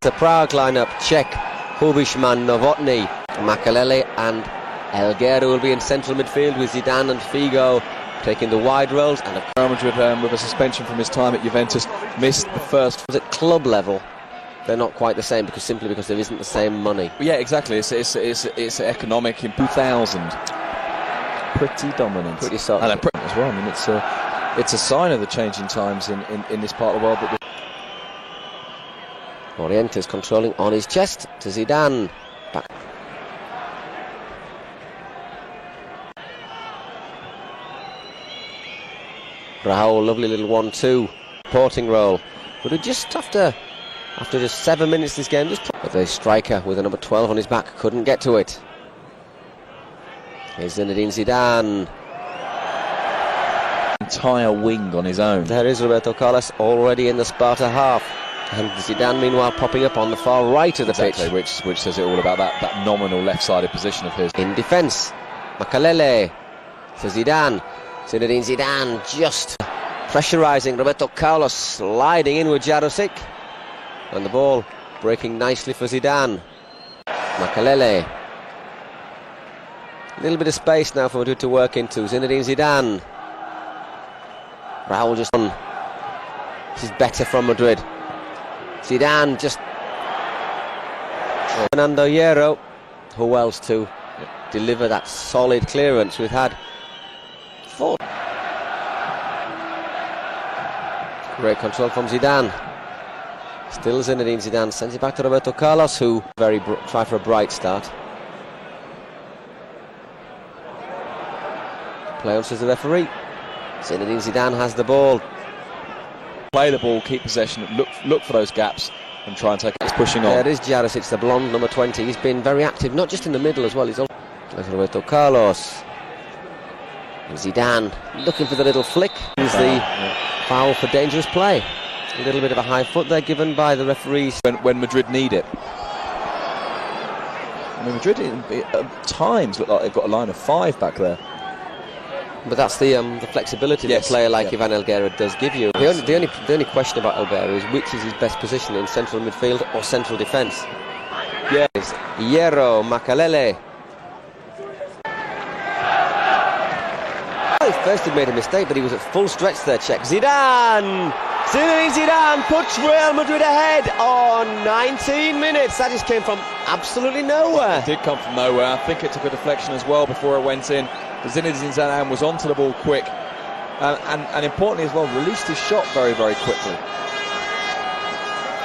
The Prague lineup: Cech, Hubishman, Novotny, Makalele and Elguera will be in central midfield with Zidane and Figo taking the wide roles. And Real Madrid, with a suspension from his time at Juventus, missed the first. At club level, they're not quite the same because there isn't the same money. Yeah, exactly. It's economic. In 2000, pretty dominant, pretty solid, and as well. I mean, it's a sign of the changing times in this part of the world. That Morientes controlling on his chest to Zidane. Back. Raul, lovely little 1-2 porting role. But just after just 7 minutes this game, but the striker with a number 12 on his back couldn't get to it. Here's Zinedine Zidane. Entire wing on his own. There is Roberto Carlos already in the Sparta half. And Zidane meanwhile popping up on the far right of the pitch. Which says it all about that nominal left-sided position of his. In defence, Makalele to Zidane. Zinedine Zidane just pressurising Roberto Carlos, sliding in with Jarosic. And the ball breaking nicely for Zidane. Makalele. A little bit of space now for Madrid to work into. Zinedine Zidane. Raul just on. This is better from Madrid. Zidane just. Fernando Hierro. Who else to deliver that solid clearance? We've had 4. Great control from Zidane. Still Zinedine Zidane sends it back to Roberto Carlos, who try for a bright start. Play on, says the referee. Zinedine Zidane has the ball. Play the ball, keep possession, look for those gaps and try and take it. It's pushing on. There is Jarosic, the blonde number 20. He's been very active, not just in the middle as well. He's also Roberto Carlos. And Zidane looking for the little flick. Here's the foul for dangerous play. A little bit of a high foot there given by the referees. When Madrid need it. I mean, Madrid at times look like they've got a line of 5 back there. But that's the flexibility that a player like Ivan Elguera does give you. The only question about Elguera is which is his best position, in central midfield or central defence. Yes. Hierro, Makalele. Well, first he made a mistake, but he was at full stretch there. Cech. Zidane! Zinedine Zidane puts Real Madrid ahead on 19 minutes. That just came from absolutely nowhere. It did come from nowhere. I think it took a deflection as well before it went in. Zinedine Zidane was onto the ball quick and importantly as well, released his shot very, very quickly.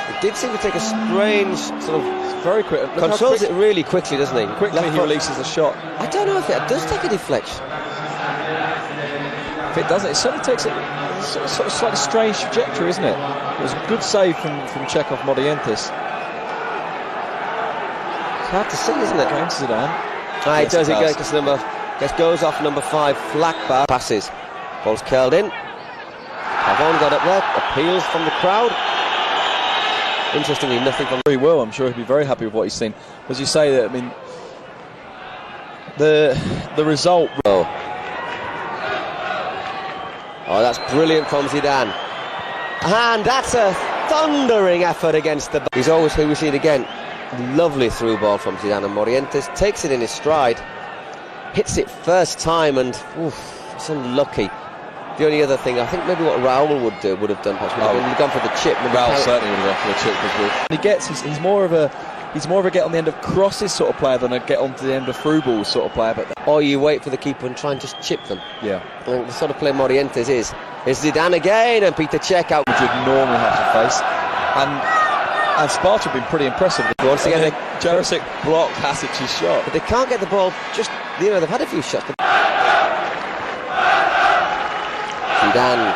It did seem to take a strange sort of... very quick. Controls it really quickly, doesn't he? Quickly he releases the shot. I don't know if it does take a deflection. If it doesn't, it certainly takes a sort of slightly strange trajectory, isn't it? It was a good save from Cech off Morientes. It's hard to see, isn't it? Going to Zidane. It does. It goes off number 5, Flakbar. Passes. Ball's curled in. Pavon got up there. Appeals from the crowd. Interestingly, nothing from... Very well, I'm sure he'll be very happy with what he's seen. As you say, that I mean, the result... Oh, that's brilliant from Zidane. And that's a thundering effort against the... He's always here, we see it again. Lovely through ball from Zidane, and Morientes takes it in his stride. Hits it first time, and it's unlucky. The only other thing, I think maybe what Raul would have done, perhaps, would have gone for the chip. Raul certainly would have gone for the chip as well. He's more of a get on the end of crosses sort of player than a get onto the end of through balls sort of player. Or you wait for the keeper and try and just chip them. Yeah. And the sort of play Morientes is Zidane again, and Peter Cech out. Which would normally have to face. And Sparta have been pretty impressive. Once again, Jarosic blocked Hasic's shot. But they can't get the ball, they've had a few shots. But Zidane,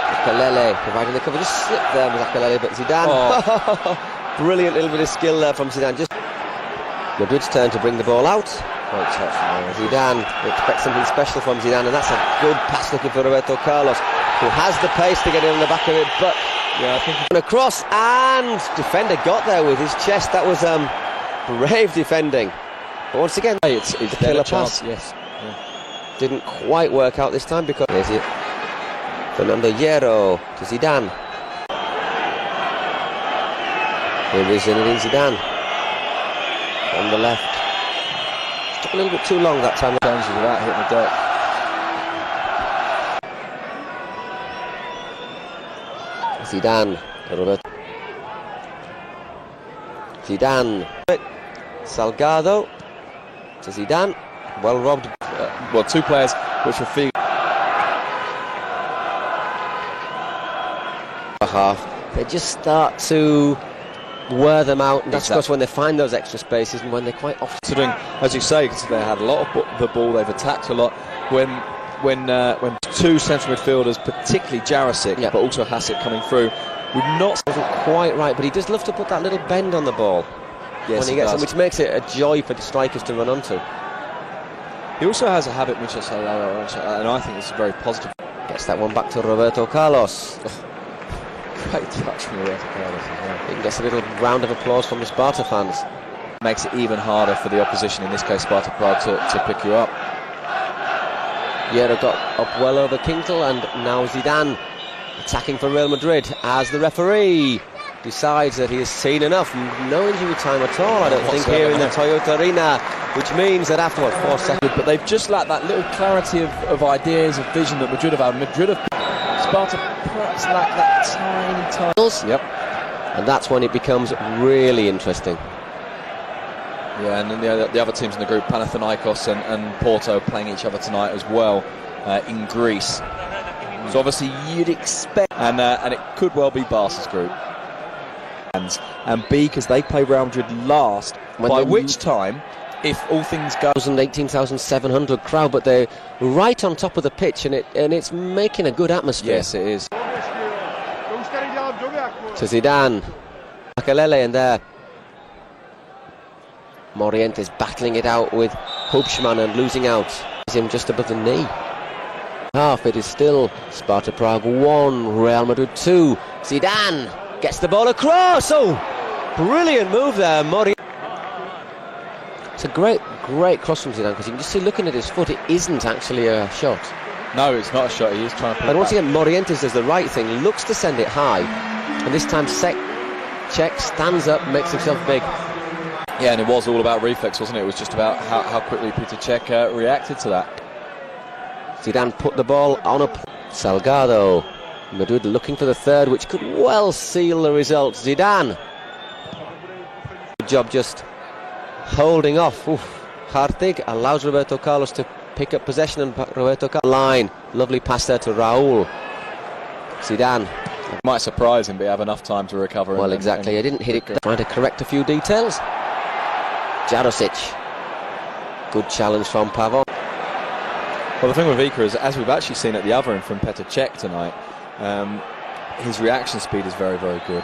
Makalele providing the cover, just slipped there with Makalele, but Zidane, brilliant little bit of skill there from Zidane. Just Madrid's turn to bring the ball out. Great touch from Zidane expects something special from Zidane, and that's a good pass looking for Roberto Carlos, who has the pace to get in on the back of it, but yeah, I think across, and defender got there with his chest. That was brave defending. But once again, it's the killer pass. Yes. Yeah. Didn't quite work out this time because there's it. Fernando Hierro to Zidane. Here is Zinedine Zidane on the left. Took a little bit too long that time. Changes without hitting the deck. Zidane, Roberto. Zidane, Salgado to Zidane. Well robbed. Well, two players which were Figo. Half. They just start to wear them out, and that's of course when they find those extra spaces and when they're quite often. Considering, as you say, because they had a lot of the ball, they've attacked a lot. When two central midfielders, particularly Jarosic, but also Hasek coming through, we've not quite right, but he does love to put that little bend on the ball when he gets it, which makes it a joy for the strikers to run onto. He also has a habit which and I think is very positive. Gets that one back to Roberto Carlos. Great touch from Roberto Carlos as well. He gets a little round of applause from the Sparta fans. Makes it even harder for the opposition, in this case Sparta Prague, to pick you up. Yera got up well over Kinkel, and now Zidane attacking for Real Madrid as the referee decides that he has seen enough. No injury time at all, I don't think, here in the Toyota Arena, which means that after 4 seconds. But they've just lacked that little clarity of ideas, of vision that Madrid have had. Sparta perhaps lack that tiny. Yep. And that's when it becomes really interesting. Yeah, and then the other teams in the group, Panathinaikos and Porto, playing each other tonight as well in Greece. So obviously you'd expect, and it could well be Barca's group. And B, because they play Real Madrid last, by which time, if all things go... 18,700 crowd, but they're right on top of the pitch, and it's making a good atmosphere. Yes, it is. To Zidane, Makalele in there. Morientes battling it out with Hubschmann and losing out. He's him just above the knee. Half, it is still Sparta Prague 1, Real Madrid 2. Zidane gets the ball across. Oh, brilliant move there, Morientes. It's a great cross from Zidane, because you can just see, looking at his foot, it isn't actually a shot. No, it's not a shot. He is trying to play. But once again, Morientes does the right thing, looks to send it high, and this time Cech stands up, makes himself big. Yeah, and it was all about reflex, wasn't it? It was just about how quickly Peter Cech reacted to that. Zidane put the ball on a... Salgado. Madrid looking for the third, which could well seal the result. Zidane. Good job just holding off. Hartig allows Roberto Carlos to pick up possession, and Roberto Carlos line. Lovely pass there to Raul. Zidane. Might surprise him, but have enough time to recover. Well, exactly. He didn't hit it. Trying to correct a few details. Jarosic. Good challenge from Pavon. Well, the thing with Vika is, as we've actually seen at the other end from Petr Cech tonight, his reaction speed is very, very good.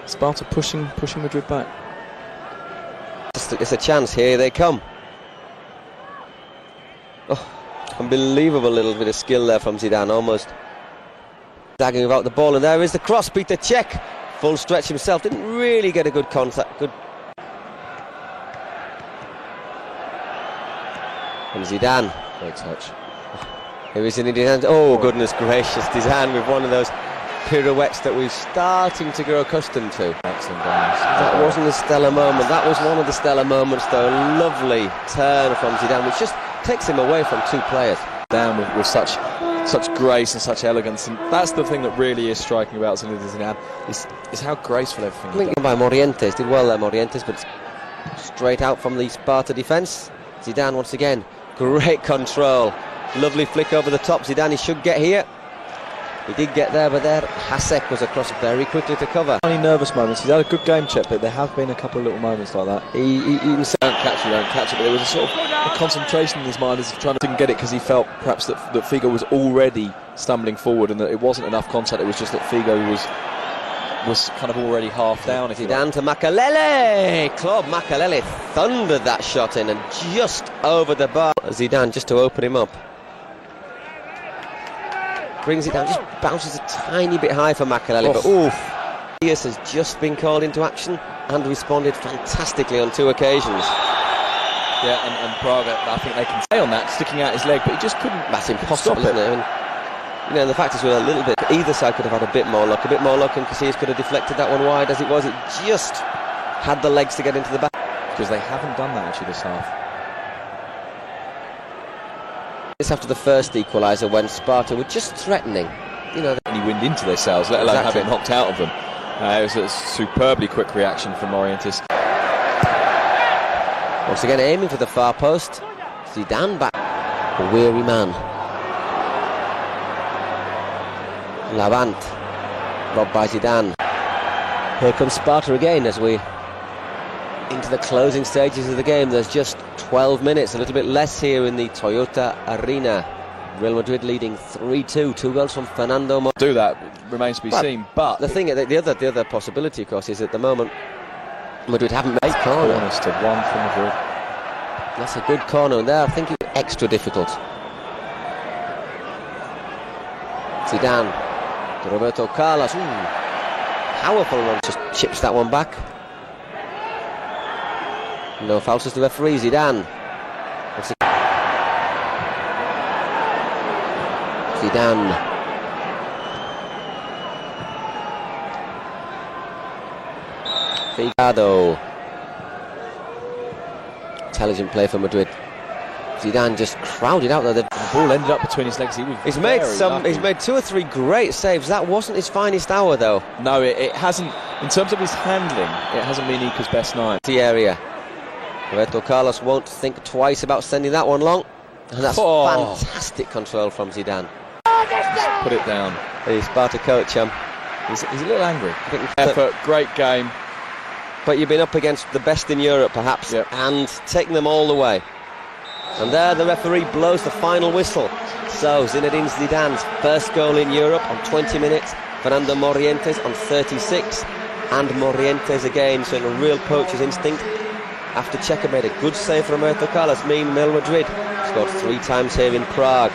Sparta pushing Madrid back. It's a chance. Here they come. Oh, unbelievable little bit of skill there from Zidane, almost dagging about the ball, and there is the cross. Peter Cech, full stretch himself, didn't really get a good contact. Good. From Zidane. Great touch. Here is Zidane. Oh, goodness gracious, Zidane with one of those pirouettes that we're starting to grow accustomed to. Excellent. That wasn't a stellar moment. That was one of the stellar moments, though. A lovely turn from Zidane, which just takes him away from two players. Down with such grace and such elegance, and that's the thing that really is striking about Zinedine Zidane, is how graceful everything is. By Morientes, did well there, Morientes, but straight out from the Sparta defence. Zidane once again, great control, lovely flick over the top. Zidane, he should get here. He did get there, but there Hasek was across very quickly to cover. Only nervous moments. He's had a good game check, but there have been a couple of little moments like that. He don't catch it, but there was a sort of a concentration in his mind as he didn't get it, because he felt perhaps that Figo was already stumbling forward and that it wasn't enough contact. It was just that Figo was kind of already half down. Zidane to Makalele. Claude Makalele thundered that shot in and just over the bar. Zidane just to open him up. Brings it down, just bounces a tiny bit high for Makalele, but oof. Diaz has just been called into action and responded fantastically on 2 occasions. Yeah, and Prague, I think they can stay on that, sticking out his leg, but he just couldn't. That's impossible, isn't it? I mean, You know, the fact is, with a little bit, either side could have had a bit more luck, and Casillas could have deflected that one wide. As it was, it just had the legs to get into the back. Because they haven't done that actually this half. It's after the first equaliser when Sparta were just threatening. You know, any wind into their sails, let alone have it knocked out of them. It was a superbly quick reaction from Morientes. Once again aiming for the far post. Zidane back. A weary man. Lavant. Robbed by Zidane. Here comes Sparta again as we into the closing stages of the game. There's just 12 minutes, a little bit less here in the Toyota Arena. Real Madrid leading 3-2, 2 goals from Fernando. Do that remains to be seen, but the thing, the other possibility, of course, is at the moment Madrid haven't made corners to 1 from Madrid. That's a good corner, and there I think it's extra difficult. Zidane to Roberto Carlos. Powerful one, just chips that one back. No fouls to the referee. Zidane. Zidane. Figado. Intelligent play for Madrid. Zidane just crowded out there. The ball ended up between his legs. He's made 2 or 3 great saves. That wasn't his finest hour, though. No, it hasn't. In terms of his handling, it hasn't been Ica's best night. The area. Roberto Carlos won't think twice about sending that one long. And that's fantastic control from Zidane. Just put it down. The Sparta coach, he's a little angry. Effort, great game. But you've been up against the best in Europe, perhaps, and taking them all the way. And there the referee blows the final whistle. So Zinedine Zidane's first goal in Europe on 20 minutes. Fernando Morientes on 36. And Morientes again showing a real poacher's instinct. After Cheika made a good save from Roberto Carlos, Real Madrid scored 3 times here in Prague.